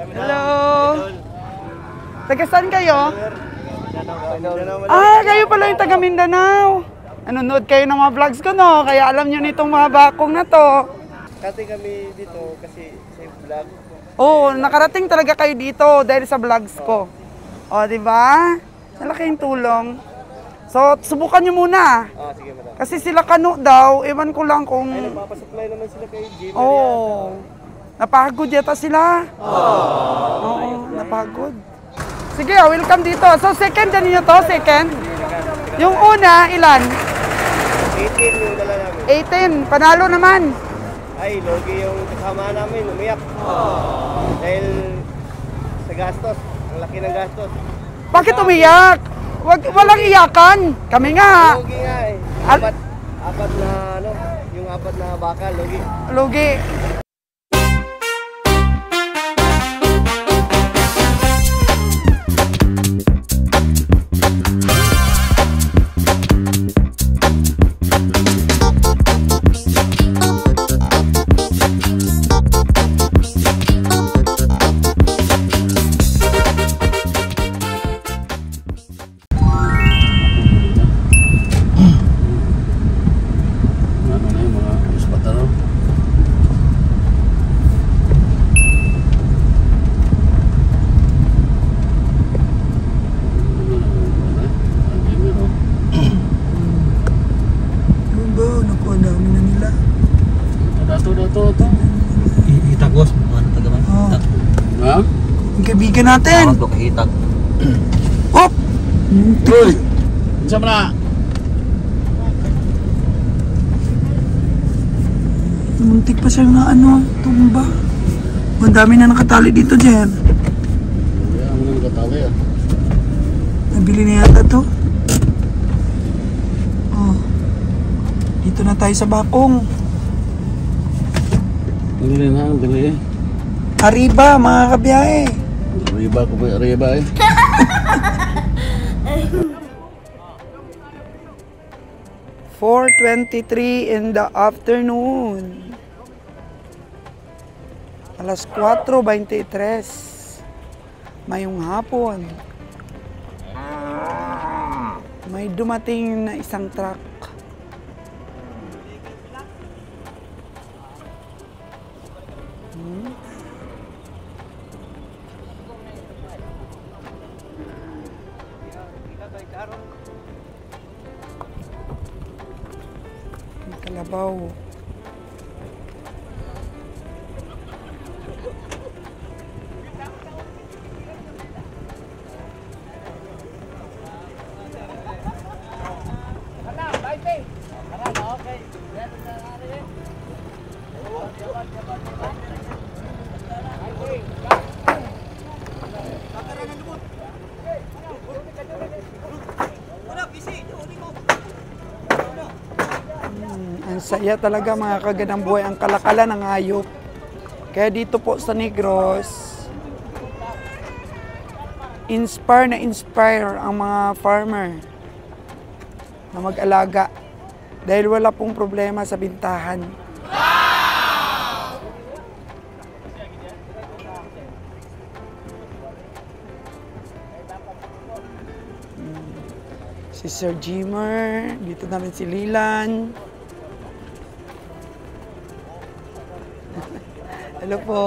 Hello. Taga saan kayo? Kayo pala yung taga Mindanao. Nanonood kayo ng mga vlogs ko, no? Kaya alam nyo nitong mga bakong na to. Kati kami dito kasi sa vlog. Oo, nakarating talaga kayo dito dahil sa vlogs ko. O, di ba? Malaking tulong. So, subukan nyo muna. Sige madam. Kasi sila Kano daw, ewan ko lang kung... Ay, nagpapasupply naman sila kay Jim. Oo. Napagod yata sila. Oo, napagod. Sige, welcome dito. So, second na ninyo to? Second? Yung una, ilan? 18 yung dala namin. 18. Panalo naman. Ay, logi yung kasama namin, umiyak. Dahil sa gastos, ang laki ng gastos. Bakit umiyak? Walang iyakan. Kami nga. Logi nga eh. Apat na, yung apat na bakal, logi. Logi. Itagos, mga natagaman. Ha? Yung kaibigan natin. Itag. Oh! Uy! Isa mo na! Muntik pa siya na tumba. Ang dami na nakatali dito, Jer. Ang mga nakatali ah. Nabili na yata to. Oh. Dito na tayo sa bakong. Dili na, dili eh. Arriba, mga kabiyahe. Arriba ko ba? Arriba eh. (4:23 in the afternoon). Alas 4:23. Mayong hapon. May dumating na isang truck. Kalabaw. Ang saya talaga mga kagandang buhay, ang kalakalan ng hayop. Kaya dito po sa Negros, inspire ang mga farmer na mag-alaga dahil wala pong problema sa bintahan. Si Sir Jimmer, dito na rin si Lilan. Hello po.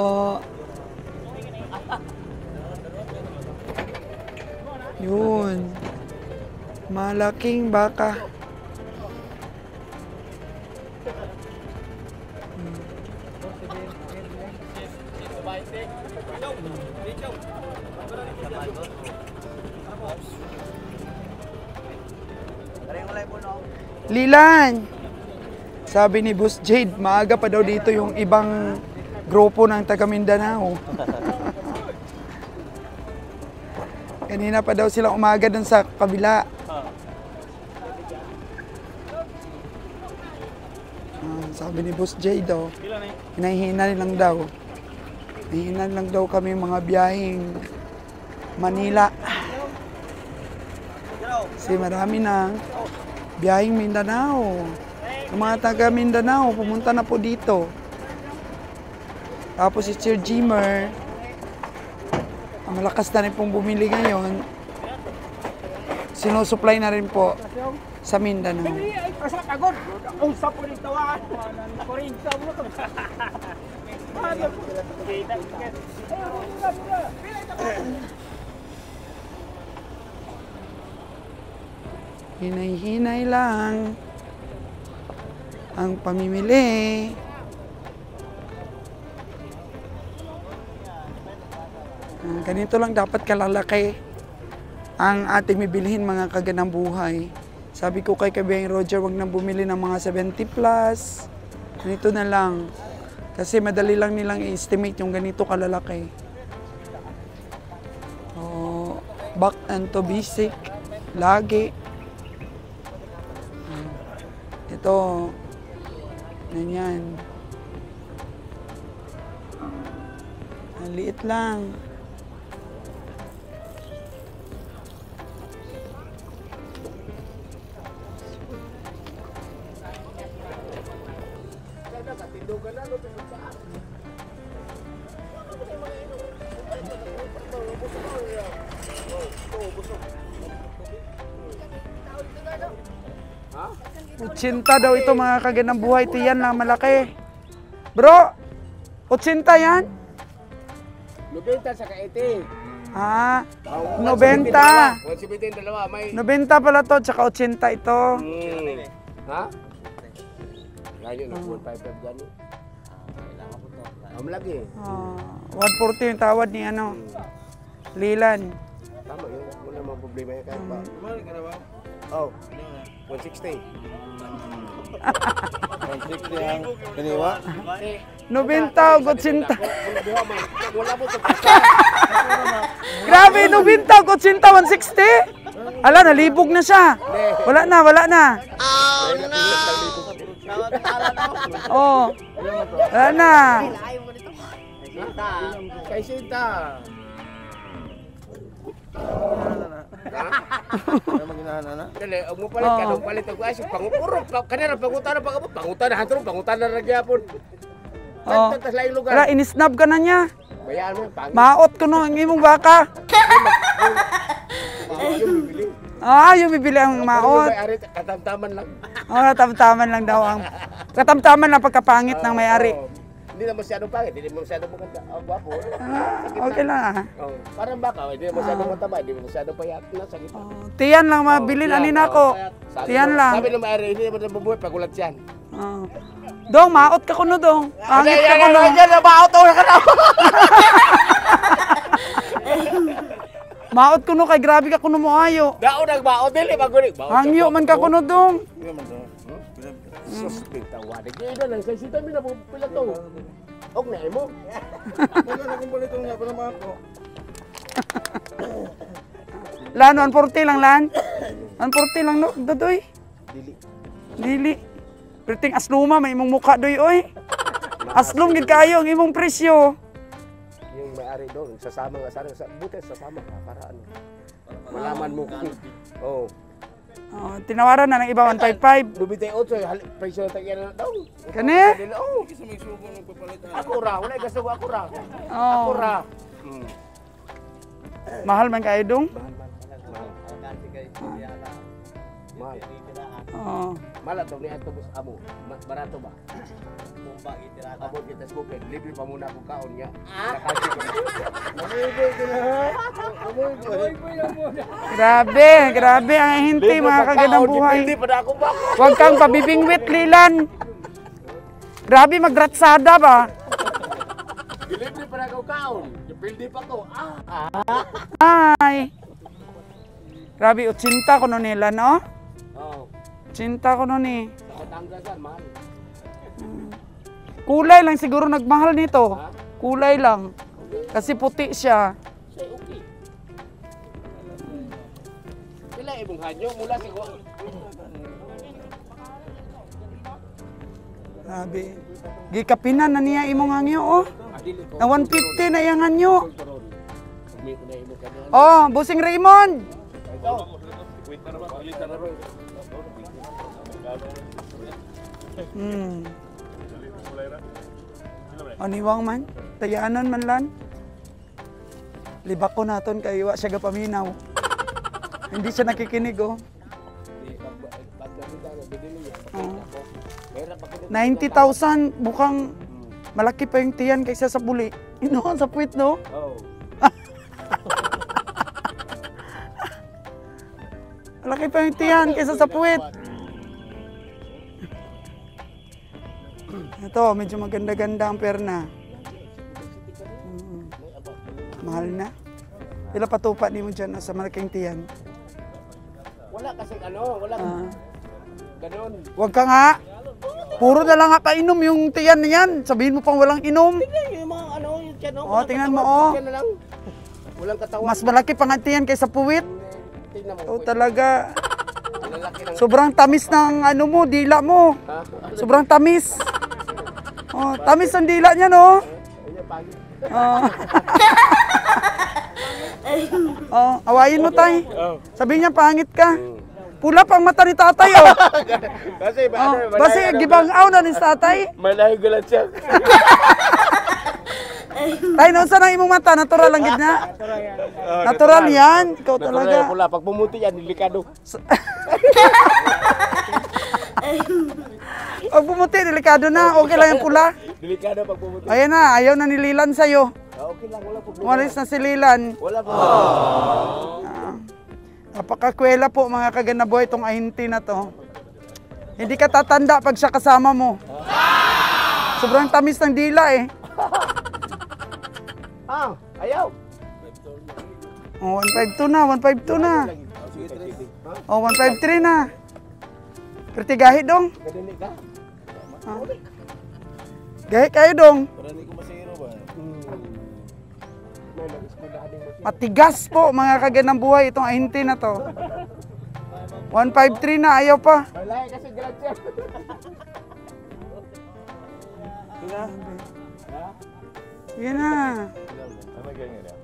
Yun. Malaking baka. Lilan! Sabi ni Boss Jade, maaga pa daw dito yung ibang grupo ng taga Mindanao. Kanina pa daw sila umaga dun sa kabila. Sabi ni Boss Jade daw, hinahinan lang daw. Hinahinan lang daw kami mga biyaheng Manila. Kasi marami na biyaheng Mindanao. Ang mga taga Mindanao, pumunta na po dito. Tapos si Sir Jimmer, Malakas na rin pong bumili ngayon. Sinusupply na rin po sa Mindanao. Hinay-hinay lang ang pamimili. Ganito lang dapat kalalaki ang ating bibilhin mga kaganang buhay. Sabi ko kay Kabiyang Roger, wag nang bumili ng mga 70 plus. Ganito na lang. Kasi madali lang nilang i-estimate yung ganito kalalaki. Oh, back and to basic. Lagi. Ito. Ganyan. Ang liit lang. Utsinta daw ito mga kaganang buhay. Tiyan na malaki. Bro, 80 yan? 90 sa kaiti. Ah, 90. 170 dalawa, may... 90 pala to, tsaka 80 ito. Ha? Ngayon, 155 dyan. Ang lagi. 140 yung tawad ni ano. Lilan. Tama yun. Wala mga problema yan. Kahit ba? Oh, 160. 160 ang kaniwa. 90 o 80. Wala mo ito. Grabe, 90 o 80, 160. Ala, nalibog na siya. Wala na, wala na. Oh, no! Oh, wala na. Kay Sinta. Dali, ang mo palit ka, ang palit ang kwasyo, pangupuro, kanina pangutan na pag-abot, pangutan na hatro, pangutan na nagyapon. Tantas lang yung lugar. Wala, inisnab ka na niya. Bayaan mo, pangit. Maot ko no, ang imong baka. Yung bibili ang maot. May-ari, katamtaman lang. Katamtaman lang daw ang... Katamtaman lang pagkapangit ng may-ari. Hindi na masyadong pangit, hindi na masyadong maganda. Ang gwapo. Okay lang Parang baka, hindi na masyadong mataba, hindi na masyadong payat na sa gitna. Tiyan lang mabilin anin ako. Tiyan lang. Sabi ng may-ari, hindi naman nabubuhay, pagulat yan. Dong, maot ka kuno dong. Pangit ka kuno. Maot ako na ka na. Maot kuno kay grabe ka kuno mo ayo. Daon nagbaot dili magulig. Hangyo man ka kuno dong. Sus pintawadig. Ida lang sa sita mi na pila to. Og na imo. Wala na kung boleto nga para mako. Lan 140 lang lan. 140 lang no, dodoy. Dili. Perting asluma may imong mukha doy oy. Aslum gid kayo ang imong presyo. Yung may-ari doon, sasama nga sana sa buti sasama ka para ano. Malaman mo kung tinawaran na ng iba 155. Lubitay 8 presyo ta yan na daw. Kani? Ako ra, wala gasto ako ra. Oh. Ako ra. Mahal man kayo dong? Mahal. Oh. Mahal to ni ato bus amo. Barato ba? Abot kita sa bukid, libre pa muna ako kaon niya. Grabe ang hinti mga kaganang buhay. Hindi pa na ako ba? Huwag kang pabibingwit, Lilan. Grabe, magratsada ba? Libre pa na ako kaon. Pildi pa ko. Ay. Grabe, 80 ko nun nila, no? Oo. 80 ko nun eh. Sa Batangasan, mahal. Kulay lang siguro nagmahal nito. Kulay lang. Kasi puti siya. Say okay. Sila ibong hanyo mula sa Grabe. Gikapinan na niya imong hangyo, oh. Na 150 na yung hangyo. Oh, Busing Raymond. Aniwang man, tayanan man lan. Libak ko naton kay wa siya gapaminaw. Hindi siya nakikinig oh. Oh. 90,000 bukang malaki pa yung tiyan kaysa sa buli. Inoon sa puwit no? Oh. Malaki pa yung tiyan kaysa sa puwit. Ito, medyo maganda-ganda ang perna. Mahal na. Pila patupa ni mo dyan sa malaking tiyan. Wala kasi wala ganon. Huwag ka nga. Puro na lang nga painom yung tiyan niyan. Sabihin mo pang walang inom. Yung mga yung tiyan, Tingnan mo oh. Tiyan na lang. Walang katawan. Mas malaki pa nga tiyan kaysa puwit. Tingnan mo. Oh, talaga. Lalaki ng Sobrang tamis ng mo, dila mo. Sobrang tamis. Oh, tamis ang dila niya no. Oh. Oh, awayin mo tay. Sabihin niya pangit ka. Pula pang mata ni tatay oh. Kasi Basi gibang-aw na ni tatay. Malay gulat siya. Tay no sa nang imong mata natural lang gid na. Natural yan. Ikaw talaga. Pula pag pumuti yan delikado. Pag bumuti delikado na. Okay lang yung pula. Delikado pag pumuti. Ayan na, ayaw na ni Lilan sa'yo. Okay lang, wala problema. Umalis na si Lilan. Wala po. Napakakwela po mga kaganaboy itong ahinti na to. Hindi ka tatanda pag siya kasama mo. Sobrang tamis ng dila eh. Ayaw. Oh, 152 na, 152 na. Oh, 153 na. Pertigahi dong. Gadini ka? Gahi kayo dong. Para hindi ko masiro ba? Matigas po mga kaganang buhay itong ahinti na to. 153 na, ayaw pa. Malay kasi gulat siya. Sige na. Ano ganyan yan?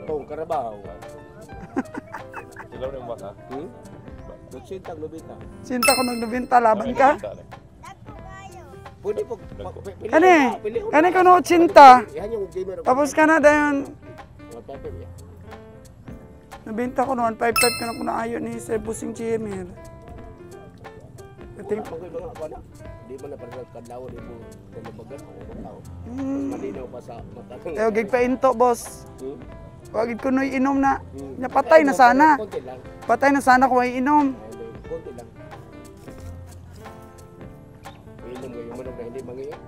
Tong karabaw. Ilaw ng baka? Dutsintang lubita. Sinta ko nagbibenta, laban ka. Pwede po. Kani ka no, sinta. Yan yung gamer. Tapos ka na dayon. Mapapin yan. Nabenta ko no, 155 ka na kung naayon ni Sir Busing Chimir. Pag mga ako na, di mo na parang kadlaw di mo tulubagan o tao. Malinaw pa sa mata. Ayaw, gig pa into, boss. Wagid ko no'y inom na. Nya, patay na sana. Konti lang. Patay na sana kung ay inom. Konti lang. Inom ngayon mo na hindi mangiyak.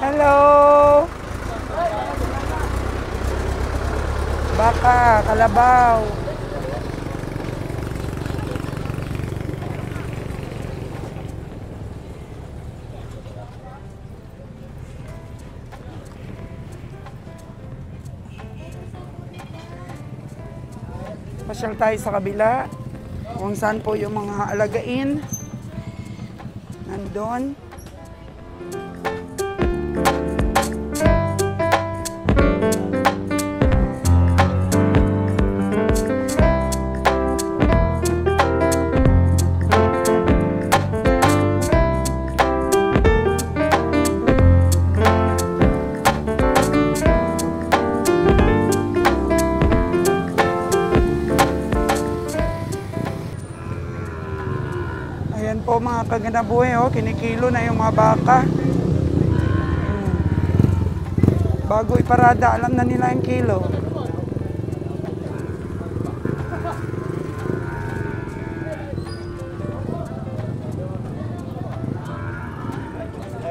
Hello! Baka, kalabaw. Pasyal tayo sa kabila kung saan po yung mga alagain. Nandun. Ayan po mga kaganabuhay, oh, kinikilo na yung mga baka. Bago iparada, alam na nila yung kilo.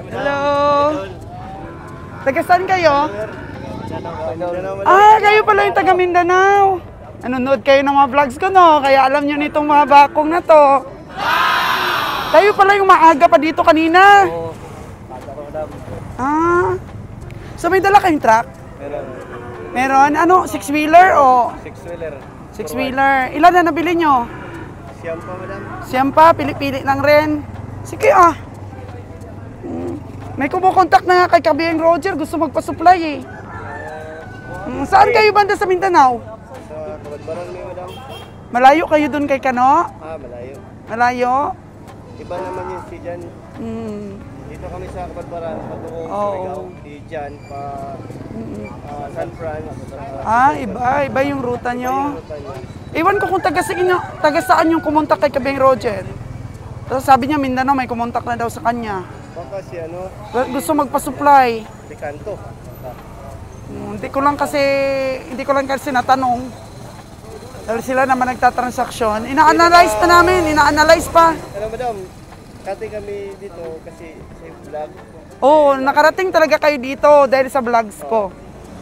Hello! Taga saan kayo? Kayo pala yung taga Mindanao. Nanonood kayo ng mga vlogs ko, no? Kaya alam nyo nitong mga bakong na to. Kayo pala yung maaga pa dito kanina. Oo. So may dala kayong truck? Meron. Ano? 6-wheeler o? 6-wheeler. 6-wheeler. Ilan na nabili nyo? Siyam pa, madam. Siyam pa, pili-pili lang rin. Sige ah. May kumukontak na kay Kabiyeng Roger, gusto magpa-supply eh. Saan kayo banda sa Mindanao? Sa Kabadbaran niyo, madam. Malayo kayo dun kay Kano? Malayo. Malayo? Iba naman yun si Jan. Dito kami sa Kapatbaran, Patuong, Surigao, si Jan, San Fran. Iba yung ruta nyo. Iwan ko kung taga saan yung kumontak kay Kabeng Roger. Tapos sabi niya, Mindanao, may kumontak na daw sa kanya. Baka si Gusto magpa-supply. si Kanto. Hindi ko lang kasi natanong. Dahil sila naman nagtatransaksyon. Ina-analyze pa namin, Ano madam, kati kami dito kasi sa vlog. Oo, nakarating talaga kayo dito dahil sa vlogs ko.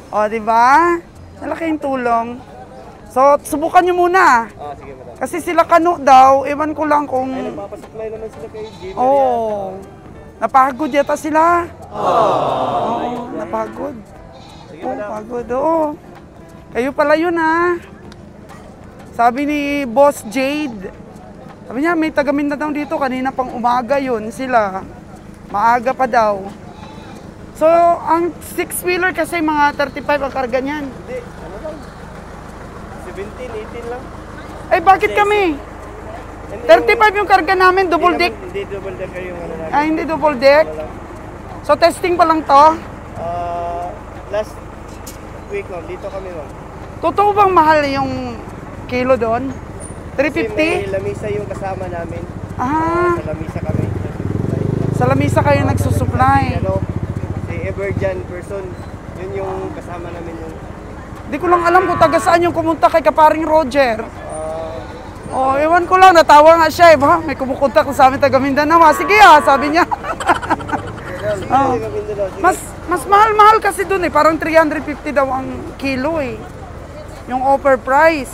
O, di ba? Malaking tulong. So, subukan nyo muna. Sige madam. Kasi sila Kano daw, ewan ko lang kung... Ay, nagpapasupply naman sila kay Jim. Oo. Napagod yata sila. Oo, napagod. Sige Oo, madam. pagod. Oo. Kayo pala yun Sabi ni Boss Jade. Sabi niya, may taga Mindanao dito. Kanina pang umaga yun sila. Maaga pa daw. So, ang 6-wheeler kasi mga 35 ang karga niyan. Hindi, ano lang. 17, 18 lang. Ay, bakit kami? 35 yung karga namin, double deck. Hindi double deck kayo yung ano namin. Ay, hindi double deck. Ano lang. So, testing pa lang to. Last week ma'am, dito kami ma'am. Totoo bang mahal yung kilo doon? Kasi may 350? lamisa yung kasama namin. Ah, Sa lamisa kami. sa lamisa kayo nagsusupply. Si Everjan person, yun yung kasama namin yung Di ko lang alam kung taga saan yung kumunta kay Kaparing Roger. ah, Ewan ko lang, natawa nga siya may kumukontak sa amin taga Mindanao. Sige sabi niya. Oh. Mas mahal-mahal kasi doon parang 350 daw ang kilo Yung offer price.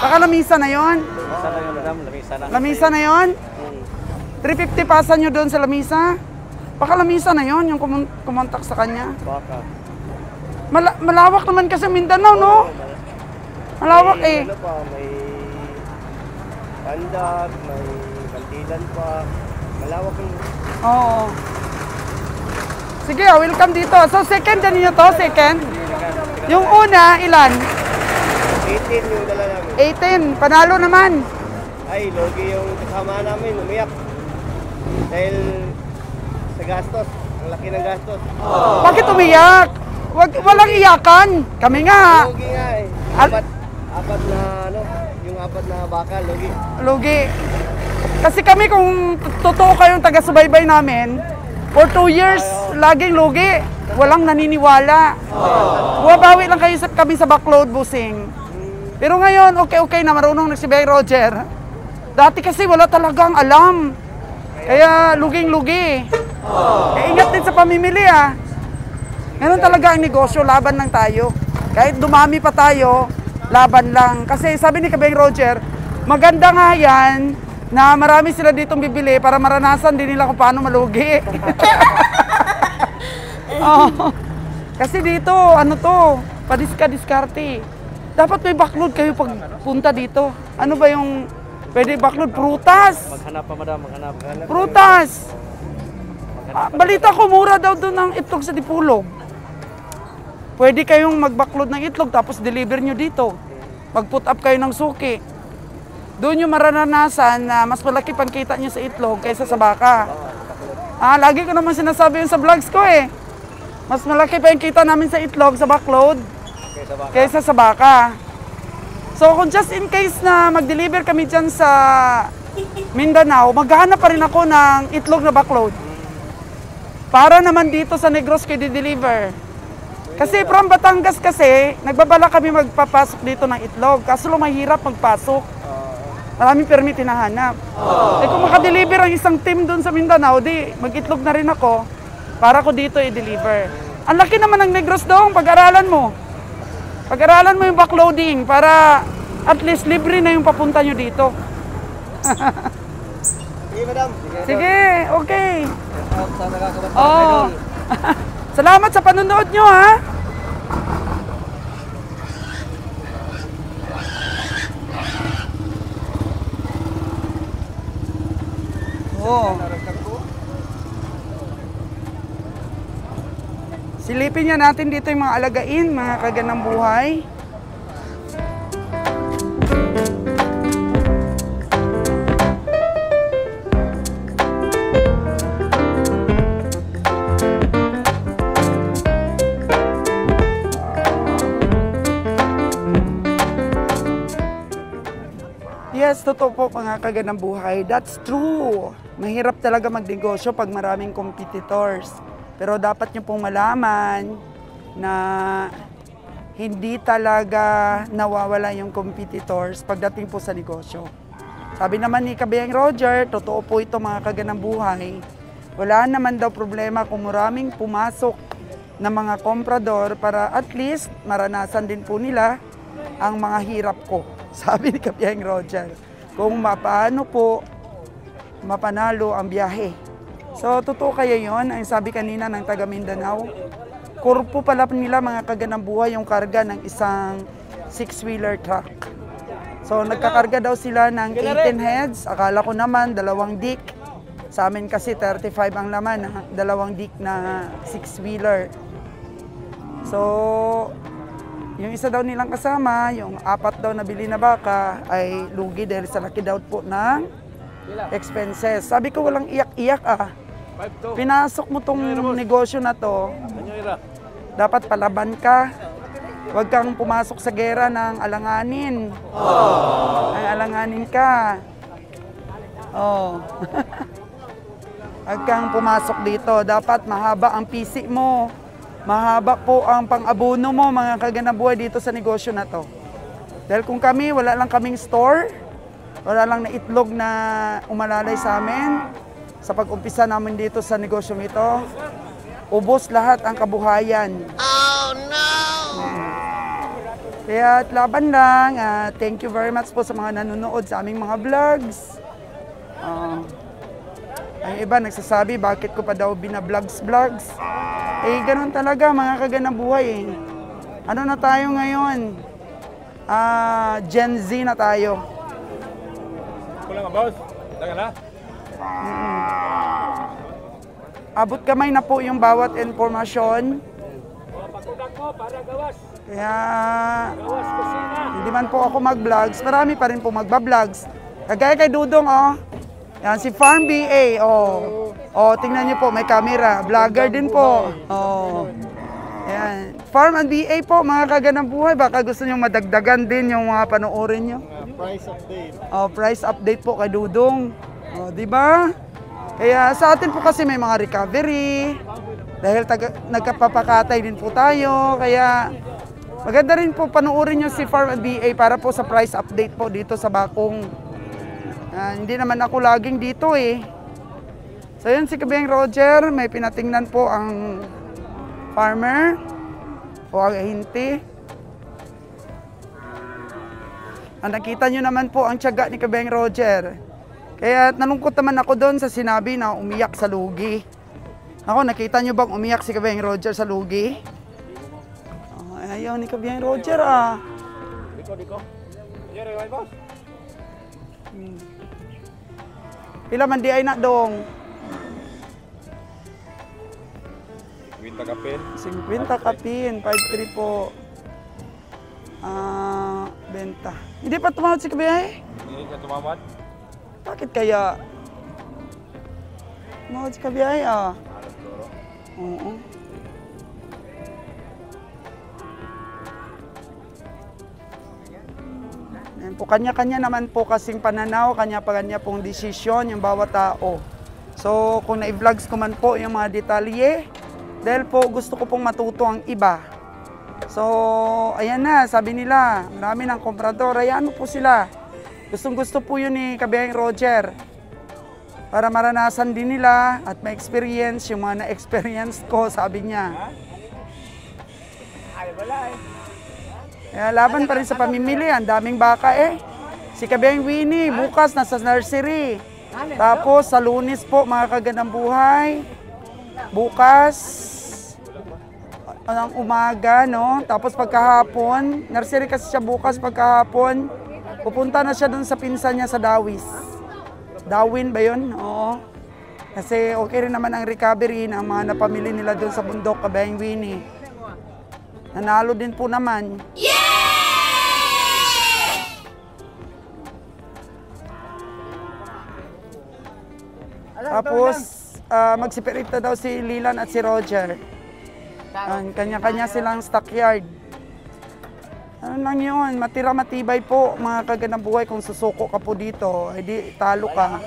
Baka lamisa na yon? lamisa na yun madam, lamisa na. Lamisa na yon? 350 pasan nyo doon sa lamisa? Baka lamisa na yon yung kumontak sa kanya. Baka. Malawak naman kasi Mindanao, no? Malawak May ano pa, may Pandak, may Bantilan pa. Malawak yung Oo. Sige, welcome dito. So, second na ninyo to? Second? Yung una, ilan? 18 yung dala namin. 18. Panalo naman. Ay, logi yung kasama namin, umiyak. Dahil sa gastos, ang laki ng gastos. Bakit umiyak? Walang iyakan. Kami nga. Logi nga Apat na, yung apat na baka, logi. Lugi. Kasi kami kung totoo kayong taga-subaybay namin, for 2 years, laging lugi. Walang naniniwala. Bumabawi lang kayo kami sa backload busing. Pero ngayon, okay na marunong na si Bay Roger. Dati kasi wala talagang alam. Kaya luging-lugi. Ingat din sa pamimili Ganun talaga ang negosyo, laban lang tayo. Kahit dumami pa tayo, laban lang. Kasi sabi ni Kabeng Roger, maganda nga yan na marami sila ditong bibili para maranasan din nila kung paano malugi. Kasi dito, padiska-diskarte. Dapat may backload kayo pag punta dito. Ano ba yung pwede backload? Prutas! Maghanap pa madam, maghanap. Prutas! Balita ko, mura daw doon ang itlog sa Dipulog. Pwede kayong mag-backload ng itlog tapos deliver nyo dito. Mag-put up kayo ng suki. Doon yung maranasan na mas malaki pang kita nyo sa itlog kaysa sa baka. Lagi ko naman sinasabi yun sa vlogs ko Mas malaki pa yung kita namin sa itlog, sa backload, kaysa sa baka. So kung just in case na mag-deliver kami dyan sa Mindanao, maghahanap pa rin ako ng itlog na backload. Para naman dito sa Negros kayo di-deliver. Kasi from Batangas kasi, nagbabala kami magpapasok dito ng itlog. Kaso lang mahirap magpasok. Maraming permit hinahanap. Kung makadeliver ang isang team doon sa Mindanao, di mag-itlog na rin ako para ko dito i-deliver. Ang laki naman ng Negros doon, pag-aralan mo. Pag-aralan mo yung backloading para at least libre na yung papunta nyo dito. Sige madam. Sige, okay. Sa nakakabat Salamat sa panonood nyo Silipin niya natin dito yung mga alagain, mga kaganang buhay. Yes, totoo po mga kaganang buhay. That's true. Mahirap talaga magnegosyo pag maraming competitors. Pero dapat nyo pong malaman na hindi talaga nawawala yung competitors pagdating po sa negosyo. Sabi naman ni Kabayang Roger, totoo po ito mga kaganang buhay. Wala naman daw problema kung maraming pumasok na mga komprador para at least maranasan din po nila ang mga hirap ko. Sabi ni Kabayang Roger, kung paano po mapanalo ang biyahe. So, totoo kaya yon ang sabi kanina ng taga Mindanao. Kurpo pala nila mga kaganang buhay yung karga ng isang 6-wheeler truck. So, nagkakarga daw sila ng 18 heads. Akala ko naman, 2 dick. Sa amin kasi 35 ang laman, 2 dick na 6-wheeler. So, yung isa daw nilang kasama, yung 4 daw na bili na baka, ay lugi dahil sa laki daw po ng expenses. Sabi ko walang iyak-iyak ah. Pinasok mo tong negosyo na to, dapat palaban ka. Huwag kang pumasok sa gera ng alanganin. Ay alanganin ka. Oh. Huwag kang pumasok dito. Dapat mahaba ang PC mo. Mahaba po ang pang-abono mo mga kaganang buhay dito sa negosyo na to. Dahil kung kami, wala lang kaming store, wala lang na itlog na umalalay sa amin, sa pag-umpisa namin dito sa negosyong ito, ubos lahat ang kabuhayan. Oh no! Kaya laban lang. Thank you very much po sa mga nanonood sa aming mga vlogs. Ang iba nagsasabi, bakit ko pa daw binablogs? Eh, ganun talaga mga kaganang buhay eh. Ano na tayo ngayon? Gen Z na tayo. Kulang nga, boss. Taga na. Abot kamay na po yung bawat informasyon. Kaya, hindi man po ako mag-vlogs. Marami pa rin po magba-vlogs. Kagaya kay Dudong, oh. Yan, si Farm BA, oh. Oh, tingnan niyo po, may camera. Vlogger din po. Oh. Yan. Farm and BA po, mga kaganang buhay. Baka gusto niyo madagdagan din yung mga panoorin niyo. Price update. Oh, price update po kay Dudong. Oh, di ba? Kaya sa atin po kasi may mga recovery. Dahil nagkapapakatay din po tayo. Kaya maganda rin po panoorin niyo si Farm and BA para po sa price update po dito sa Bakong. Hindi naman ako laging dito eh. So yun si Kabayang Roger, may pinatingnan po ang farmer o ang ahinti. Nakita nyo naman po ang tiyaga ni Kabayang Roger. Kaya nalungkot naman ako doon sa sinabi na umiyak sa lugi. Ako, nakita nyo bang umiyak si Kabayang Roger sa lugi? Ayaw ni Kabayang Roger ah. Diko. Yan rin, boss. Pila man di ay na dong? 50 kapin. 50 kapin, 5-3 po. Benta. Hindi pa tumawad si Kabayay? Hindi ka tumamad? Bakit kaya? Tumawad si Kabayay ah. Oo. Yan po, kanya-kanya naman po kasing pananaw, kanya-kanya pong desisyon yung bawat tao. So, kung na-vlogs ko man po yung mga detalye, dahil po gusto ko pong matuto ang iba. So, ayan na, sabi nila, marami ng komprador, ayan po sila. Gustong-gusto po yun ni Kabayang Roger. Para maranasan din nila at ma-experience yung mga na-experience ko, sabi niya. Ay, wala eh. Kaya laban pa rin sa pamimili, ang daming baka eh. Si Kabayang Winnie, bukas nasa nursery. Tapos sa Lunes po, mga kaganang buhay. Bukas, ang umaga, no? Tapos pagkahapon, nursery kasi siya bukas pagkahapon, pupunta na siya dun sa pinsan niya sa Dawis. Dawin ba yun? Oo. Kasi okay rin naman ang recovery ng mga napamili nila dun sa bundok, Kabayang Winnie. Nanalo din po naman. Tapos, magsipirita daw si Lilan at si Roger. Kanya-kanya silang stockyard. Ano lang yun, matira matibay po mga kaganang buhay kung susuko ka po dito, edi talo ka.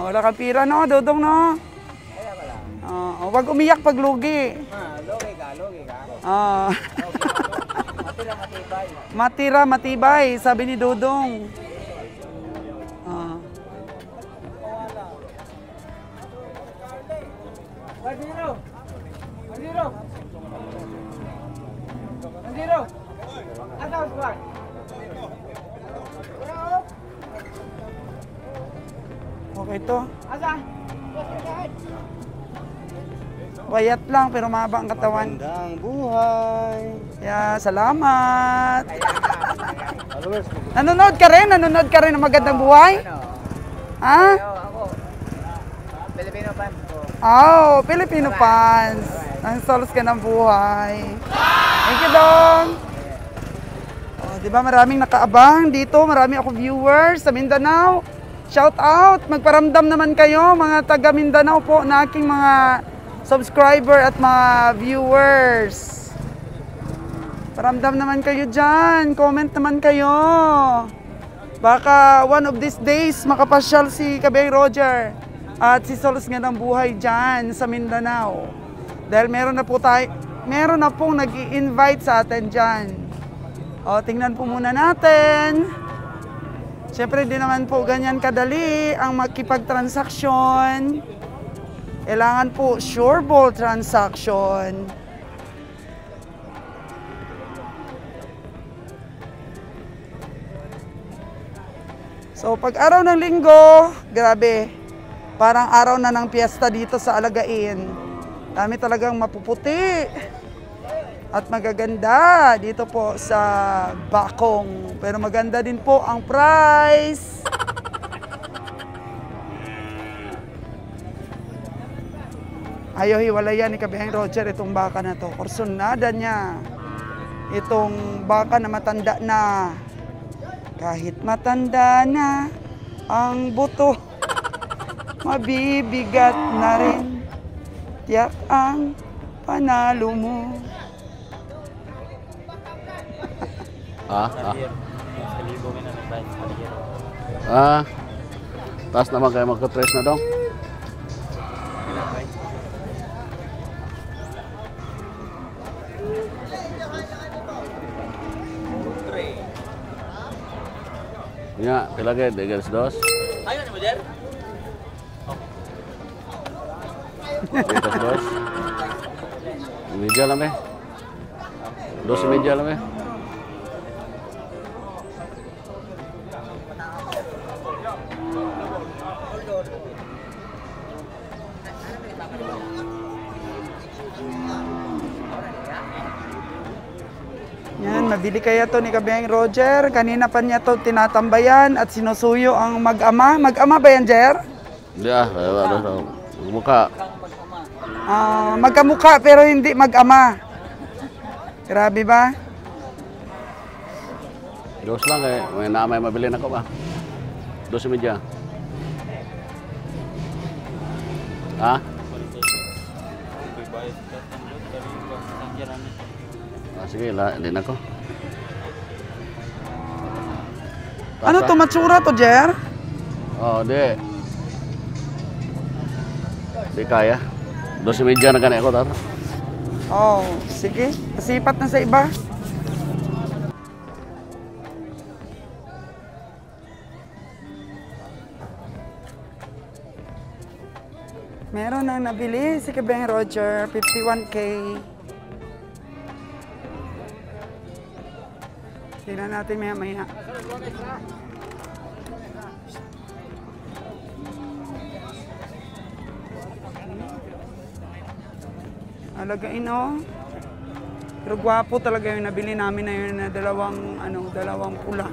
Wala kang pira no, Dodong no? Wag umiyak pag lugi. Logi ka. Matira matibay. Matira matibay, sabi ni Dodong. Okay to. Wayat lang pero mahaba ang katawan. Magandang buhay. Yeah, salamat. Nanonood ka rin? Nanonood ka rin ng Magandang Buhay? Ha? Ako. Filipino fans ko. Oh, Filipino fans. Ang solos ka ng buhay. Thank you, Dong. Oh, di ba maraming nakaabang dito, marami ako viewers sa Mindanao. Shout out, magparamdam naman kayo mga taga Mindanao po na aking mga subscriber at mga viewers. Paramdam naman kayo dyan, comment naman kayo. Baka one of these days makapasyal si Kabeng Roger at si Solos nga ng Buhay dyan sa Mindanao. Dahil meron na pong nag-i-invite sa atin dyan. O, tingnan po muna natin. Siyempre, di naman po ganyan kadali ang makipagtransaksyon. Kailangan po sureball transaction. So, pag araw ng linggo, grabe, parang araw na ng piyesta dito sa Alagain. Dami talagang mapuputi at magaganda dito po sa Bakong. Pero maganda din po ang price. Ayaw hiwalayan ni Kabeng Roger itong baka na to. Kursunada niya. Itong baka na matanda na. Kahit matanda na ang buto, mabibigat na rin. Tiyak ang panalo mo. Taas naman kayo magka-press na dong. Ya, lagi 3 dos. Ayo na mo, Jer. Dos. Media lang eh. 2 media lang eh. Yan, mabili kaya to ni Kabeng Roger. Kanina pa niya to tinatambayan at sinusuyo ang mag-ama. Mag-ama ba yan, Jer? Hindi mukha. Magkamukha pero hindi mag-ama. Grabe ba? Dos lang eh. May namay mabili na ko ba? 2 media. Ha? Sige, hindi na ko. Ano to, matsura to, Jer? Oh, di. Di kaya. 2 media na ganyan ako, tata. Oh, sige. Pasipat na sa iba. Meron nang nabili si Kabeng Roger, 51K. Tingnan natin maya-maya. Alagain oh. Pero gwapo talaga yung nabili namin na yun na dalawang pula.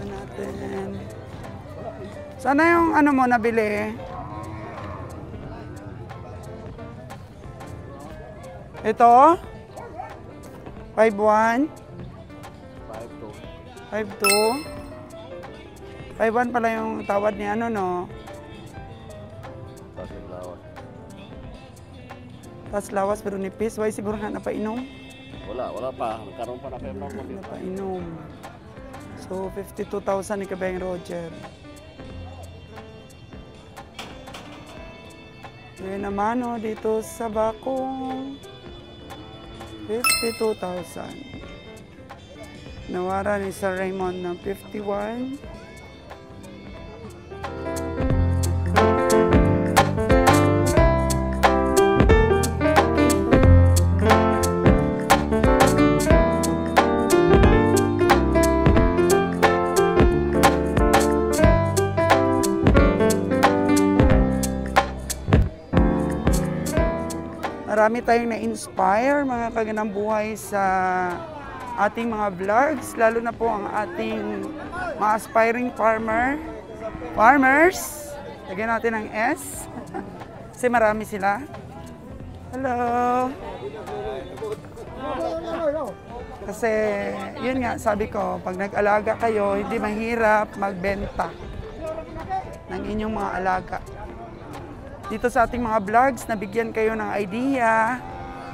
Natin. Sana yung mo nabili? Ito? 5-1? 5-2. 5-2. 5-1 pala yung tawad ni ano, no? Tas lawas pero nipis. Why siguro nga napainom? Wala pa. Nagkaroon pa na kayo ng Napainom. So, 52,000 ni Kabeng Roger. Yun naman, no, dito sa Bakong. 52,000. Nawara ni Sir Raymond ng 51. Marami tayong na-inspire mga kaganang buhay sa ating mga vlogs, lalo na po ang ating mga aspiring farmers. Lagyan natin ang S. Kasi marami sila. Hello! Kasi yun nga, sabi ko, pag nag-alaga kayo, hindi mahirap magbenta ng inyong mga alaga. Dito sa ating mga vlogs, nabigyan kayo ng idea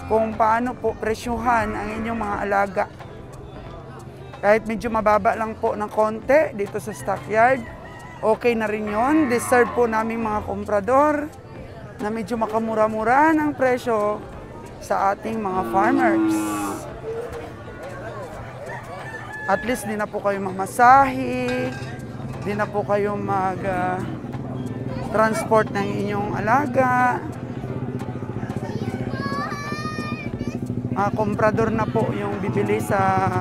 kung paano po presyuhan ang inyong mga alaga. Kahit medyo mababa lang po ng konti dito sa stockyard, okay na rin yun. Deserve po naming mga komprador na medyo makamura-mura ng presyo sa ating mga farmers. At least di na po kayo mamasahe, di na po kayo transport ng inyong alaga. Mga komprador na po yung bibili sa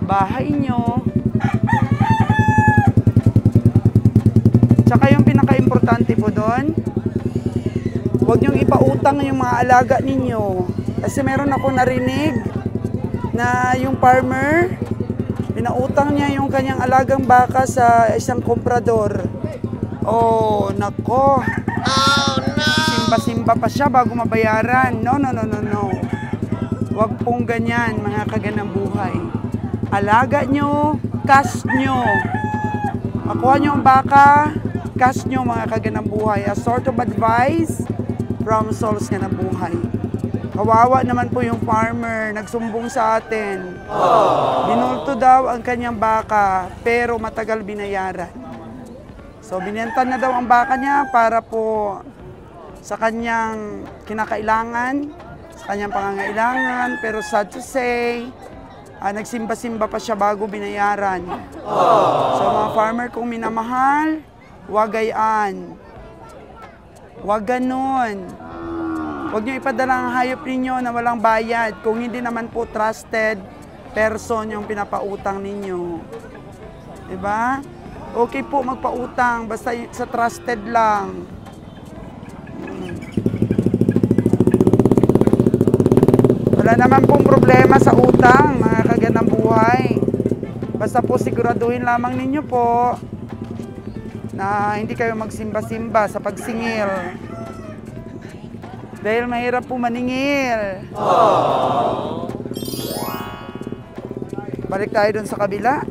bahay nyo. Tsaka yung pinaka-importante po doon, huwag nyong ipautang yung mga alaga ninyo. Kasi meron ako narinig na yung farmer, pinautang niya yung kanyang alagang baka sa isang komprador. Oh, nako. Oh, no. Simba-simba pa siya bago mabayaran. No. Huwag pong ganyan, mga kaganang buhay. Alaga nyo, cash nyo. Makuha nyo ang baka, cash nyo, mga kaganang buhay. A sort of advice from Souls Ganang Buhay. Kawawa naman po yung farmer, nagsumbong sa atin. Binulto daw ang kanyang baka, pero matagal binayaran. So, binenta na daw ang baka niya para po sa kanyang kinakailangan, sa kanyang pangangailangan. Pero sad to say, nagsimba-simba pa siya bago binayaran. So, mga farmer kung minamahal, huwag gayaan. Huwag ganun. Huwag niyo ipadala ang hayop ninyo na walang bayad kung hindi naman po trusted person yung pinapautang ninyo. Diba? Okay po magpautang, basta sa trusted lang. Wala naman pong problema sa utang, mga kaganang buhay. Basta po siguraduhin lamang ninyo po na hindi kayo magsimba-simba sa pagsingil. Dahil mahirap po maningil. Balik tayo dun sa kabila.